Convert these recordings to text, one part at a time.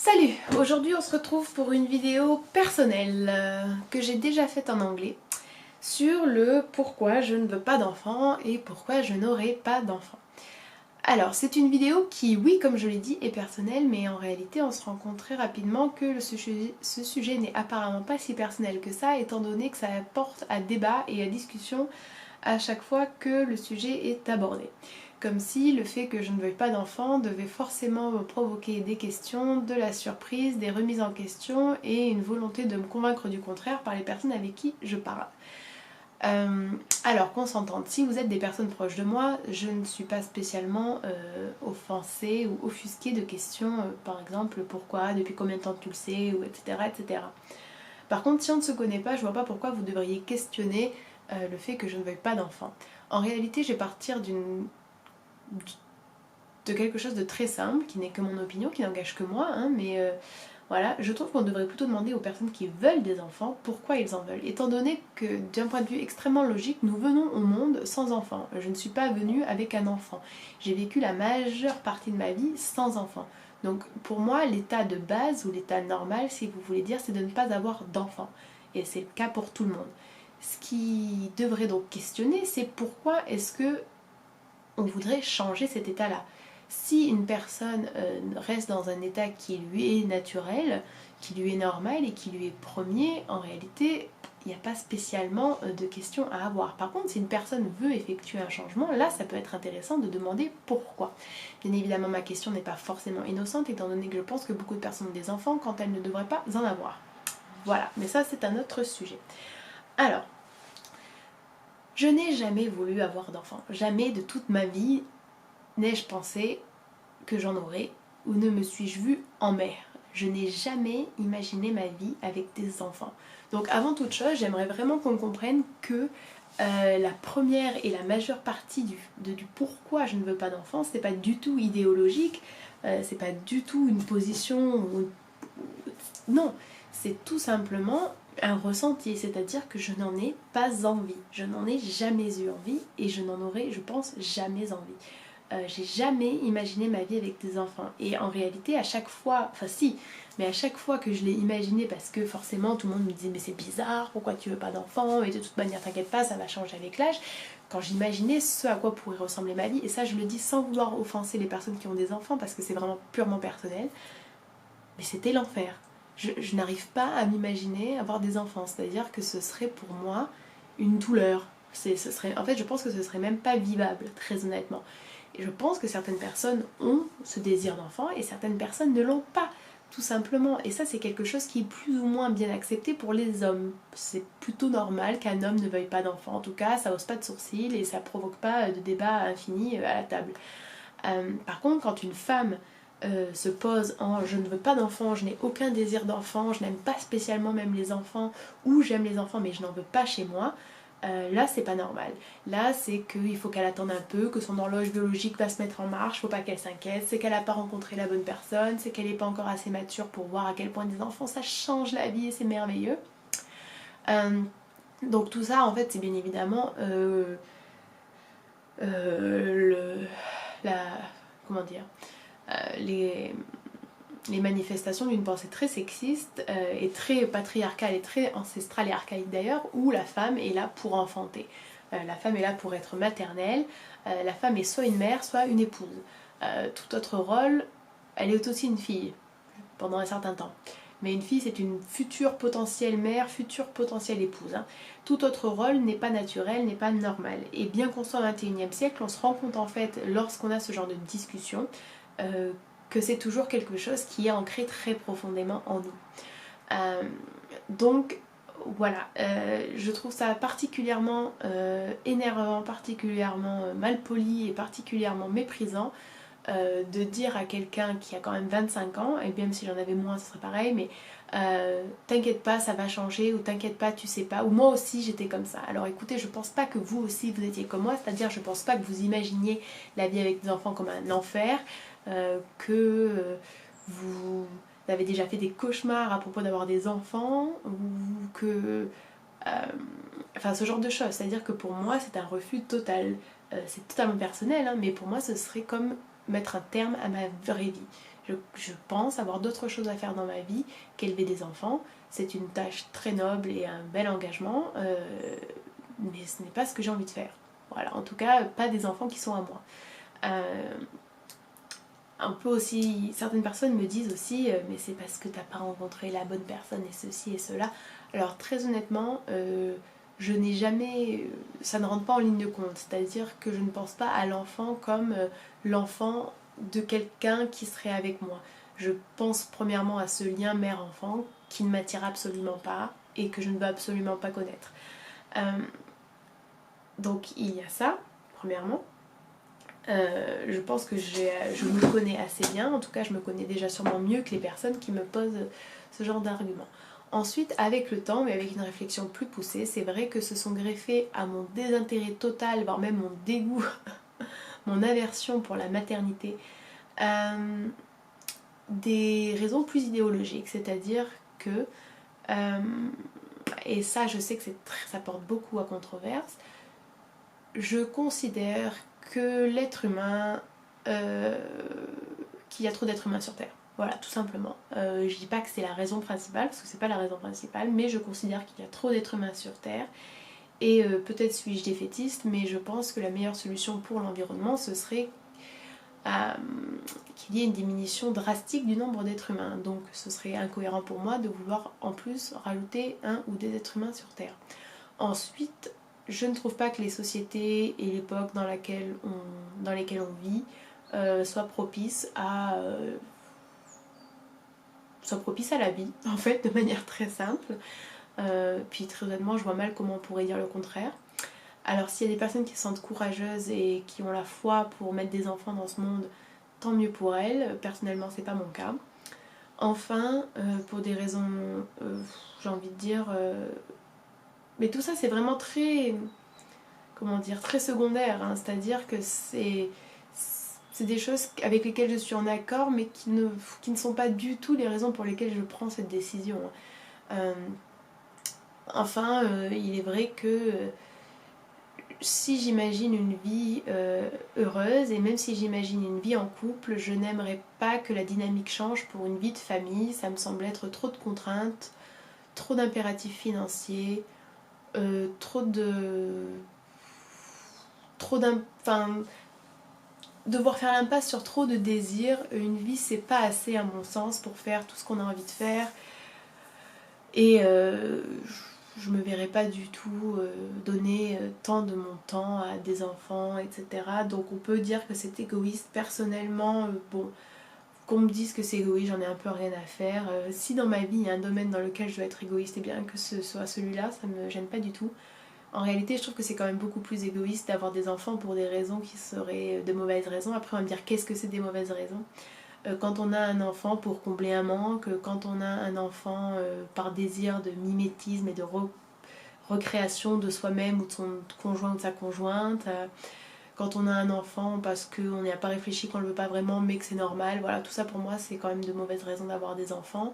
Salut! Aujourd'hui on se retrouve pour une vidéo personnelle que j'ai déjà faite en anglais sur le pourquoi je ne veux pas d'enfants et pourquoi je n'aurai pas d'enfants. Alors c'est une vidéo qui, oui comme je l'ai dit, est personnelle, mais en réalité on se rend compte très rapidement que ce sujet n'est apparemment pas si personnel que ça, étant donné que ça apporte à débat et à discussion à chaque fois que le sujet est abordé. Comme si le fait que je ne veuille pas d'enfant devait forcément me provoquer des questions, de la surprise, des remises en question et une volonté de me convaincre du contraire par les personnes avec qui je parle. Alors qu'on s'entende, si vous êtes des personnes proches de moi, je ne suis pas spécialement offensée ou offusquée de questions, par exemple pourquoi, depuis combien de temps tu le sais, ou etc., etc. Par contre, si on ne se connaît pas, je vois pas pourquoi vous devriez questionner le fait que je ne veuille pas d'enfant. En réalité, je vais partir de quelque chose de très simple, qui n'est que mon opinion, qui n'engage que moi, hein, mais voilà, je trouve qu'on devrait plutôt demander aux personnes qui veulent des enfants pourquoi ils en veulent, étant donné que d'un point de vue extrêmement logique, nous venons au monde sans enfant. Je ne suis pas venue avec un enfant. J'ai vécu la majeure partie de ma vie sans enfant. Donc pour moi, l'état de base, ou l'état normal, si vous voulez dire, c'est de ne pas avoir d'enfant. Et c'est le cas pour tout le monde. Ce qui devrait donc questionner, c'est pourquoi est-ce que on voudrait changer cet état-là. Si une personne reste dans un état qui lui est naturel, qui lui est normal et qui lui est premier, en réalité, il n'y a pas spécialement de questions à avoir. Par contre, si une personne veut effectuer un changement, là, ça peut être intéressant de demander pourquoi. Bien évidemment, ma question n'est pas forcément innocente, étant donné que je pense que beaucoup de personnes ont des enfants quand elles ne devraient pas en avoir. Voilà, mais ça, c'est un autre sujet. Alors, je n'ai jamais voulu avoir d'enfant. Jamais de toute ma vie n'ai-je pensé que j'en aurais, ou ne me suis-je vue en mère. Je n'ai jamais imaginé ma vie avec des enfants. Donc avant toute chose, j'aimerais vraiment qu'on comprenne que la première et la majeure partie du pourquoi je ne veux pas d'enfants, c'est pas du tout idéologique, c'est pas du tout une position, non, c'est tout simplement un ressenti, c'est-à-dire que je n'en ai pas envie, je n'en ai jamais eu envie et je n'en aurai, je pense, jamais envie. J'ai jamais imaginé ma vie avec des enfants. Et en réalité, à chaque fois, enfin si, mais à chaque fois que je l'ai imaginé, parce que forcément tout le monde me disait mais c'est bizarre, pourquoi tu veux pas d'enfants, et de toute manière t'inquiète pas, ça va changer avec l'âge. Quand j'imaginais ce à quoi pourrait ressembler ma vie, et ça je le dis sans vouloir offenser les personnes qui ont des enfants, parce que c'est vraiment purement personnel, mais c'était l'enfer. Je n'arrive pas à m'imaginer avoir des enfants, c'est-à-dire que ce serait pour moi une douleur. En fait, je pense que ce serait même pas vivable, très honnêtement. Et je pense que certaines personnes ont ce désir d'enfant et certaines personnes ne l'ont pas, tout simplement. Et ça, c'est quelque chose qui est plus ou moins bien accepté pour les hommes. C'est plutôt normal qu'un homme ne veuille pas d'enfant. En tout cas, ça hausse pas de sourcils et ça provoque pas de débat infini à la table. Par contre, quand une femme se pose en je ne veux pas d'enfant, je n'ai aucun désir d'enfant, je n'aime pas spécialement même les enfants, ou j'aime les enfants mais je n'en veux pas chez moi, là c'est pas normal. Là c'est qu'il faut qu'elle attende un peu, que son horloge biologique va se mettre en marche, faut pas qu'elle s'inquiète, c'est qu'elle n'a pas rencontré la bonne personne, c'est qu'elle n'est pas encore assez mature pour voir à quel point des enfants ça change la vie et c'est merveilleux. Donc tout ça en fait c'est bien évidemment la... comment dire les manifestations d'une pensée très sexiste et très patriarcale et très ancestrale et archaïque d'ailleurs, où la femme est là pour enfanter. La femme est là pour être maternelle, la femme est soit une mère, soit une épouse. Tout autre rôle, elle est aussi une fille, pendant un certain temps. Mais une fille, c'est une future potentielle mère, future potentielle épouse. Hein. Tout autre rôle n'est pas naturel, n'est pas normal. Et bien qu'on soit au XXIe siècle, on se rend compte en fait, lorsqu'on a ce genre de discussion, que c'est toujours quelque chose qui est ancré très profondément en nous. Donc voilà, je trouve ça particulièrement énervant, particulièrement malpoli et particulièrement méprisant de dire à quelqu'un qui a quand même 25 ans, et même si j'en avais moins ce serait pareil, mais t'inquiète pas ça va changer, ou t'inquiète pas tu sais pas, ou moi aussi j'étais comme ça. Alors écoutez, je pense pas que vous aussi vous étiez comme moi, c'est-à-dire je pense pas que vous imaginiez la vie avec des enfants comme un enfer, que vous avez déjà fait des cauchemars à propos d'avoir des enfants, ou que... enfin ce genre de choses, c'est-à-dire que pour moi c'est un refus total. C'est totalement personnel, hein, mais pour moi ce serait comme mettre un terme à ma vraie vie. Je pense avoir d'autres choses à faire dans ma vie qu'élever des enfants. C'est une tâche très noble et un bel engagement, mais ce n'est pas ce que j'ai envie de faire. Voilà, en tout cas, pas des enfants qui sont à moi. Un peu aussi, certaines personnes me disent aussi mais c'est parce que t'as pas rencontré la bonne personne et ceci et cela. Alors très honnêtement, je n'ai jamais, ça ne rentre pas en ligne de compte, c'est-à-dire que je ne pense pas à l'enfant comme l'enfant de quelqu'un qui serait avec moi. Je pense premièrement à ce lien mère-enfant qui ne m'attire absolument pas et que je ne veux absolument pas connaître. Donc il y a ça, premièrement. Je pense que je me connais assez bien, en tout cas je me connais déjà sûrement mieux que les personnes qui me posent ce genre d'arguments. Ensuite, avec le temps, mais avec une réflexion plus poussée, c'est vrai que se sont greffés à mon désintérêt total, voire même mon dégoût, mon aversion pour la maternité, des raisons plus idéologiques, c'est-à-dire que, et ça je sais que ça porte beaucoup à controverse, je considère que l'être humain, qu'il y a trop d'êtres humains sur Terre. Voilà, tout simplement. Je dis pas que c'est la raison principale, parce que c'est pas la raison principale, mais je considère qu'il y a trop d'êtres humains sur Terre. Et peut-être suis-je défaitiste, mais je pense que la meilleure solution pour l'environnement, ce serait qu'il y ait une diminution drastique du nombre d'êtres humains. Donc ce serait incohérent pour moi de vouloir en plus rajouter un ou des êtres humains sur Terre. Ensuite, je ne trouve pas que les sociétés et l'époque dans lesquelles on vit soient propices à la vie, en fait, de manière très simple. Puis très honnêtement, je vois mal comment on pourrait dire le contraire. Alors s'il y a des personnes qui se sentent courageuses et qui ont la foi pour mettre des enfants dans ce monde, tant mieux pour elles. Personnellement, c'est pas mon cas. Enfin, pour des raisons, j'ai envie de dire... mais tout ça, c'est vraiment très... comment dire, très secondaire, hein. C'est-à-dire que c'est des choses avec lesquelles je suis en accord, mais qui ne sont pas du tout les raisons pour lesquelles je prends cette décision. Enfin, il est vrai que si j'imagine une vie heureuse, et même si j'imagine une vie en couple, je n'aimerais pas que la dynamique change pour une vie de famille. Ça me semble être trop de contraintes, trop d'impératifs financiers, devoir faire l'impasse sur trop de désirs. Une vie, c'est pas assez à mon sens pour faire tout ce qu'on a envie de faire. Et je me verrais pas du tout donner tant de mon temps à des enfants, etc. Donc on peut dire que c'est égoïste. Personnellement, bon, qu'on me dise que c'est égoïste, j'en ai un peu rien à faire. Si dans ma vie il y a un domaine dans lequel je dois être égoïste, et bien que ce soit celui-là, ça me gêne pas du tout. En réalité, je trouve que c'est quand même beaucoup plus égoïste d'avoir des enfants pour des raisons qui seraient de mauvaises raisons. Après, on va me dire qu'est-ce que c'est des mauvaises raisons. Quand on a un enfant pour combler un manque, quand on a un enfant par désir de mimétisme et de recréation de soi-même ou de son conjoint ou de sa conjointe, quand on a un enfant parce qu'on n'y a pas réfléchi, qu'on ne le veut pas vraiment mais que c'est normal, voilà, tout ça pour moi c'est quand même de mauvaises raisons d'avoir des enfants.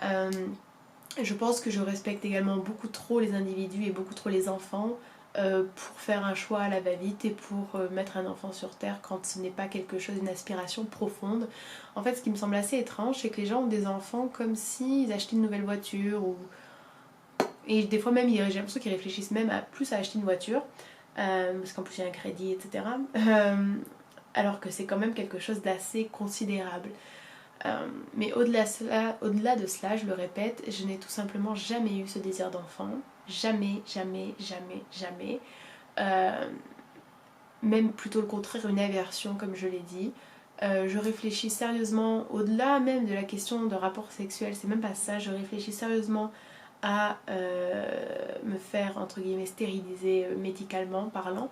Je pense que je respecte également beaucoup trop les individus et beaucoup trop les enfants pour faire un choix à la va-vite et pour mettre un enfant sur terre quand ce n'est pas quelque chose, une aspiration profonde. En fait, ce qui me semble assez étrange, c'est que les gens ont des enfants comme s'ils achetaient une nouvelle voiture ou... Et des fois même, j'ai l'impression qu'ils réfléchissent même plus à acheter une voiture, parce qu'en plus il y a un crédit, etc. Alors que c'est quand même quelque chose d'assez considérable. Mais au-delà de cela, je le répète, je n'ai tout simplement jamais eu ce désir d'enfant. Jamais, jamais, jamais, jamais. Même plutôt le contraire, une aversion, comme je l'ai dit. Je réfléchis sérieusement, au-delà même de la question de rapport sexuel, c'est même pas ça, je réfléchis sérieusement à me faire, entre guillemets, stériliser médicalement parlant,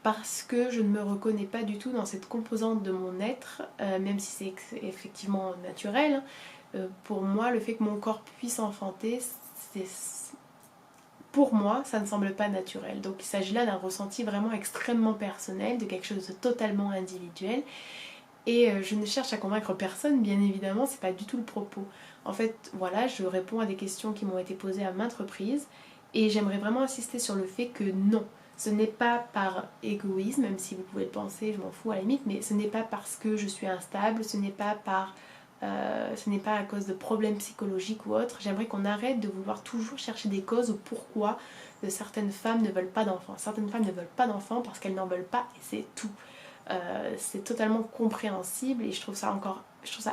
parce que je ne me reconnais pas du tout dans cette composante de mon être, même si c'est effectivement naturel. Pour moi, le fait que mon corps puisse enfanter, pour moi, ça ne semble pas naturel. Donc il s'agit là d'un ressenti vraiment extrêmement personnel, de quelque chose de totalement individuel. Et je ne cherche à convaincre personne, bien évidemment, c'est pas du tout le propos. En fait, voilà, je réponds à des questions qui m'ont été posées à maintes reprises, et j'aimerais vraiment insister sur le fait que non, ce n'est pas par égoïsme, même si vous pouvez le penser, je m'en fous à la limite, mais ce n'est pas parce que je suis instable, ce n'est pas par ce n'est pas à cause de problèmes psychologiques ou autres. J'aimerais qu'on arrête de vouloir toujours chercher des causes au pourquoi de certaines femmes ne veulent pas d'enfants. Certaines femmes ne veulent pas d'enfants parce qu'elles n'en veulent pas et c'est tout. C'est totalement compréhensible et je trouve ça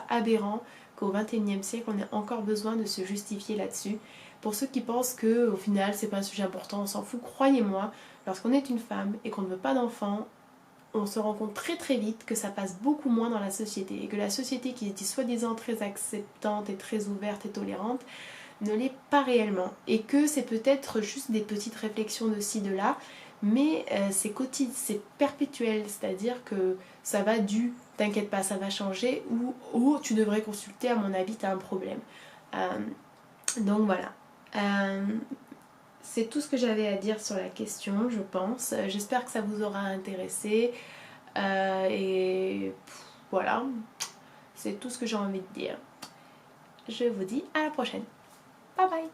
aberrant qu'au XXIe siècle on ait encore besoin de se justifier là-dessus. Pour ceux qui pensent que au final c'est pas un sujet important, on s'en fout, croyez-moi, lorsqu'on est une femme et qu'on ne veut pas d'enfants, on se rend compte très très vite que ça passe beaucoup moins dans la société et que la société qui était soi-disant très acceptante et très ouverte et tolérante ne l'est pas réellement et que c'est peut-être juste des petites réflexions de ci de là, mais c'est quotidien, c'est perpétuel, c'est-à-dire que ça va du t'inquiète pas ça va changer ou tu devrais consulter, à mon avis t'as un problème. Donc voilà. C'est tout ce que j'avais à dire sur la question, je pense. J'espère que ça vous aura intéressé. Et voilà, c'est tout ce que j'ai envie de dire. Je vous dis à la prochaine. Bye bye.